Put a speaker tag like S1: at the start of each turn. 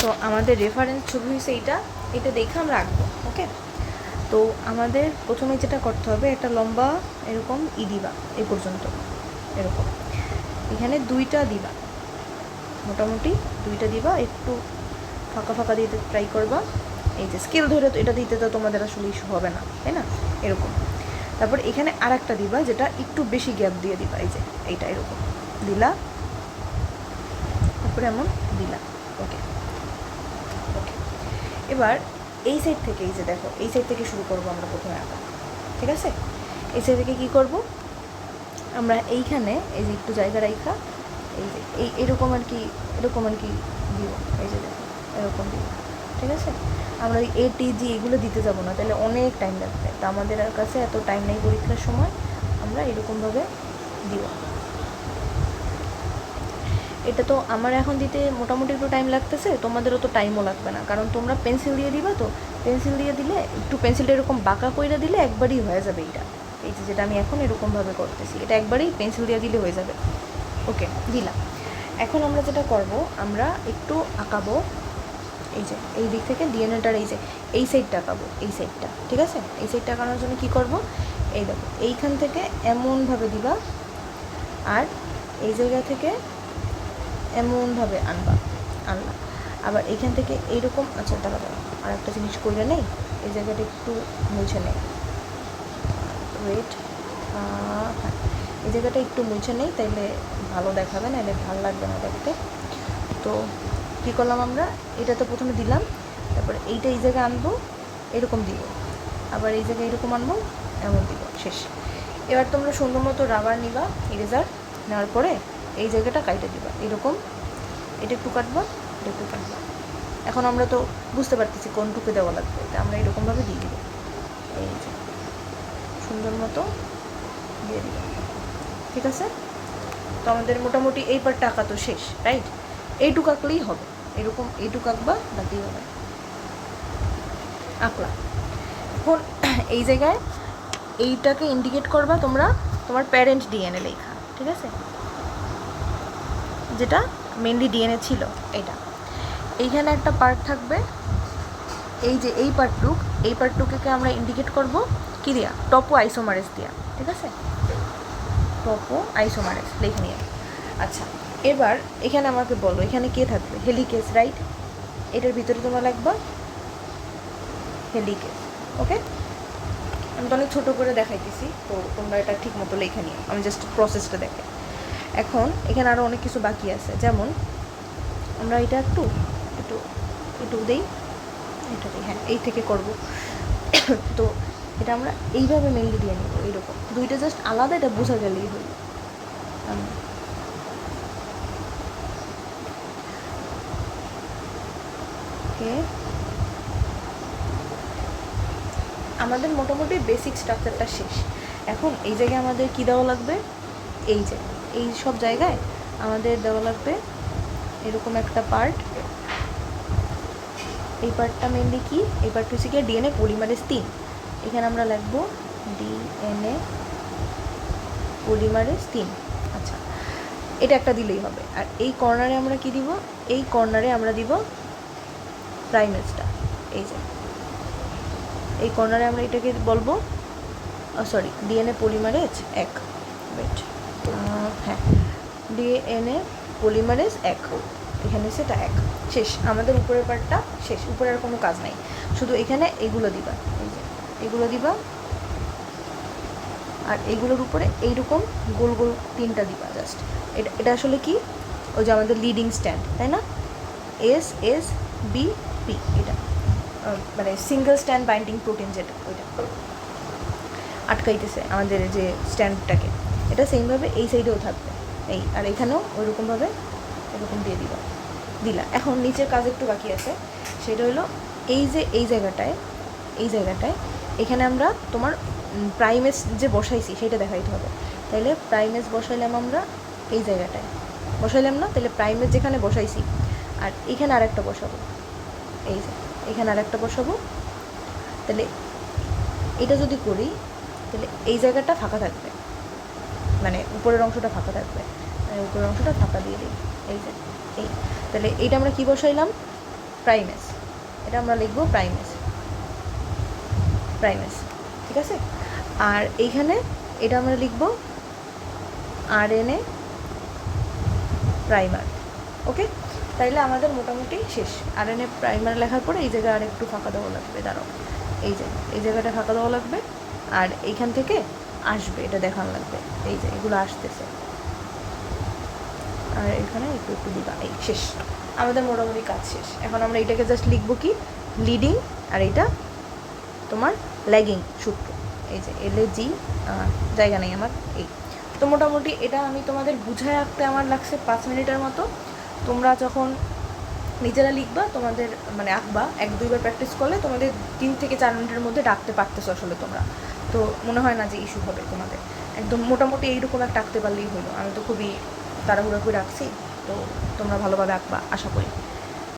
S1: তো আমাদের রেফারেন্স ছবি হয়েছে এইটা, এটা দেখে আমরা আঁকবো। ওকে, তো আমাদের প্রথমে যেটা করতে হবে, একটা লম্বা এরকম দিবা এই পর্যন্ত, এরকম এখানে 2টা দিবা, মোটামুটি 2টা দিবা, একটু ফাঁকা ফাঁকা দিতে ট্রাই করবা। এই যে স্কেল ধরে তো এটা দিতে তো তোমাদের আসলে ইস্যু হবে না, তাই না? এরকম। তারপর এখানে আর একটা দিবা, যেটা একটু বেশি গ্যাপ দিয়ে দিবা, এই যে এইটা এরকম দিলা, তারপরে এমন দিলা। ওকে ওকে, এবার এই সাইড থেকে, এই যে দেখো এই সাইড থেকে শুরু করবো আমরা প্রথমে আঁকা, ঠিক আছে? এই সাইড থেকে কী করবো আমরা, এইখানে এই যে একটু জায়গা রাখা, এই যে এরকম আর কি, এরকম আর কি দিব, এই যে দেখো এরকম দিব, ঠিক আছে? আমরা ওই ATG এগুলো দিতে যাবো না, তাহলে অনেক টাইম লাগবে, তা আমাদের কাছে এত টাইম নেই পরীক্ষার সময়, আমরা এরকমভাবে দিব। এটা তো আমার এখন দিতে মোটামুটি একটু টাইম লাগতেছে, তোমাদেরও তো টাইমও লাগবে না, কারণ তোমরা পেন্সিল দিয়ে দিবা, তো পেন্সিল দিয়ে দিলে একটু পেন্সিলটা এরকম বাঁকা কইরা দিলে একবারই হয়ে যাবে এইটা। এই যে যেটা আমি এখন এরকমভাবে করতেছি, এটা একবারেই পেন্সিল দিয়ে দিলে হয়ে যাবে। ওকে, দিলাম। এখন আমরা যেটা করব, আমরা একটু আঁকাবো, এই যে এই দিক থেকে ডিএনএটার এই যে এই সাইডটা আঁকাবো, এই সাইডটা, ঠিক আছে? এই সাইডটা আঁকানোর জন্য কী করব, এই দেখো এইখান থেকে এমনভাবে দিবা, আর এই জায়গা থেকে এমনভাবে আনলা, আবার এইখান থেকে এইরকম, আচ্ছা দাঁড়া, আর একটা জিনিস কইরা নেই, এই জায়গাটা একটু মুছে নেই, ওয়েট, হ্যাঁ এই জায়গাটা একটু মুছে নেই, তাইলে ভালো দেখাবে না, এলে ভালো লাগবে না দেখতে। তো কী করলাম আমরা, এটা তো প্রথমে দিলাম, তারপরে এইটা এই জায়গায় আনবো, এরকম দিব, আবার এই জায়গায় এরকম আনবো, এমন দিব, শেষ। এবার তোমরা সুন্দর মতো রাবার নিবা, ইরেজার নেওয়ার পরে এই জায়গাটা কাইটে দিবা, এরকম এটা একটু কাটবা, এটা একটু কাটবা। এখন আমরা তো বুঝতে পারতেছি কোনটুকু দেওয়া লাগবে, এটা আমরা এরকমভাবে দিয়ে দিব, এই যে সুন্দর মতো দিয়ে দিব, ঠিক আছে? তো আমাদের মোটামুটি এই পার্টটা আঁকা তো শেষ, রাইট? এইটুকু আঁকলেই হবে, এরকম এইটুকু আঁকবা, বাকি হবে আঁকলা। এখন এই জায়গায় এইটাকে ইন্ডিকেট করবা তোমরা, তোমার প্যারেন্ট ডিএনএ লেখা, ঠিক আছে? যেটা মেনলি ডিএনএ ছিল এইটা। এইখানে একটা পার্ট থাকবে, এই যে এই পার্টটুকে আমরা ইন্ডিকেট করব কি দিয়া, টপো আইসোমারেস দিয়া, ঠিক আছে? টপো আইসোমারেস লিখে নিয়ে। আচ্ছা, এবার এখানে আমাকে বলো, এখানে কে থাকবে? Helicase, right? এটার ভিতরে তোমরা লিখবা হেলিকেস। ওকে, আমি তো অনেক ছোটো করে দেখাইতেছি, তো তোমরা এটা ঠিক মতো লিখে নিও, আমি জাস্ট প্রসেসটা দেখে। এখন এখানে আরও অনেক কিছু বাকি আছে, যেমন আমরা এটা একটু একটু একটু দেই, এটা দিই, হ্যাঁ এই থেকে করব। তো এটা আমরা এইভাবে মেনলি দিয়ে নিব, এইরকম দুইটা জাস্ট আলাদা, এটা বোঝা গেলেই হলো। ওকে, আমাদের মোটামুটি বেসিক স্ট্রাকচারটা শেষ। এখন এই জায়গায় আমাদের কী দেওয়া লাগবে, এই যে এই সব জায়গায় আমাদের দেওয়া লাগবে এরকম একটা পার্ট। এই পার্টটা মেনলি কি, এই পার্টটা হচ্ছে কি ডিএনএ পলিমারেজ 3। এখানে আমরা লিখবো ডিএনএ পলিমারেজ 3। আচ্ছা, এটা একটা দিলেই হবে। আর এই কর্নারে আমরা কি দিব, এই কর্নারে আমরা দিব প্রাইমেজটা, এই যে এই কর্নারে আমরা এটাকে বলবো, সরি ডিএনএ পলিমারেজ 1, ওয়েট, হ্যাঁ ডিএনএ পলিমারেজ 1, এখানে সেটা 1, শেষ। আমাদের উপরের পার্টটা শেষ, উপরে আর কোনো কাজ নাই, শুধু এখানে এগুলো দিবা, এই যে এগুলো দিবা, আর এইগুলোর উপরে এইরকম গোল গোল 3টা দিবা জাস্ট। এটা আসলে কি, ওই যে আমাদের লিডিং স্ট্যান্ড, তাই না? SSBP, এটা মানে সিঙ্গেল স্ট্যান্ড বাইন্ডিং প্রোটিন, যেটা ওইটা আটকাইতেছে আমাদের যে স্ট্যান্ডটাকে, এটা সেমভাবে এই সাইডেও থাকবে, এই আর এখানেও ওইরকমভাবে এরকম দিয়ে দিলা। এখন নিচের কাজ একটু বাকি আছে, সেটা হলো এই যে এই জায়গাটায় এখানে আমরা তোমার প্রাইমেজ যে বসাইছি সেটা দেখাইতে হবে। তাইলে প্রাইমেজ বসাইলাম আমরা এই জায়গাটায়, বসাইলাম না, তাহলে প্রাইমেজ যেখানে বসাইছি আর এখানে আরেকটা বসাবো, এই যে এখানে আরেকটা বসাবো। তাহলে এটা যদি করি, তাহলে এই জায়গাটা ফাঁকা থাকবে, মানে উপরের অংশটা ফাঁকা থাকবে, উপরের অংশটা ফাঁকা দিয়ে দিই, এই যে এই। তাহলে এইটা আমরা কি বসাইলাম, প্রাইমেস, এটা আমরা লিখবো প্রাইমেস, প্রাইমেস, ঠিক আছে। আর এইখানে এটা আমরা লিখবো আরএনএ প্রাইমার, ওকে। তাইলে আমাদের মোটামুটি শেষ। আরএনএ প্রাইমার লেখার পরে এই জায়গায় আর একটু ফাঁকা দেওয়া লাগবে, দাঁড়াও, এই জায়গাটা ফাঁকা দেওয়া লাগবে, আর এইখান থেকে আসবে এটা দেখানো লাগবে, এই যে এগুলো আসতেছে, আর এখানে একটু একটু দিবা, এই শেষ, আমাদের মোটামুটি কাজ শেষ। এখন আমরা এটাকে জাস্ট লিখবো কি লিডিং, আর এটা তোমার ল্যাগিং সূত্র, এই যে LAG, জায়গা নেই আমার, এই তো মোটামুটি এটা আমি তোমাদের বুঝায় আঁকতে আমার লাগছে 5 মিনিটের মতো। তোমরা যখন নিজেরা লিখবা তোমাদের মানে আঁকবা 1-2বার প্র্যাকটিস করলে তোমাদের 3 থেকে 4 মিনিটের মধ্যে ডাকতে পারতেছো আসলে তোমরা, তো মনে হয় না যে ইস্যু হবে তোমাদের, একদম মোটামুটি এইরকম একটা আঁকতে পারলেই হলো। আমি তো খুবই তাড়াহুড়া করে রাখছি, তো তোমরা ভালোভাবে আঁকবা আশা করি।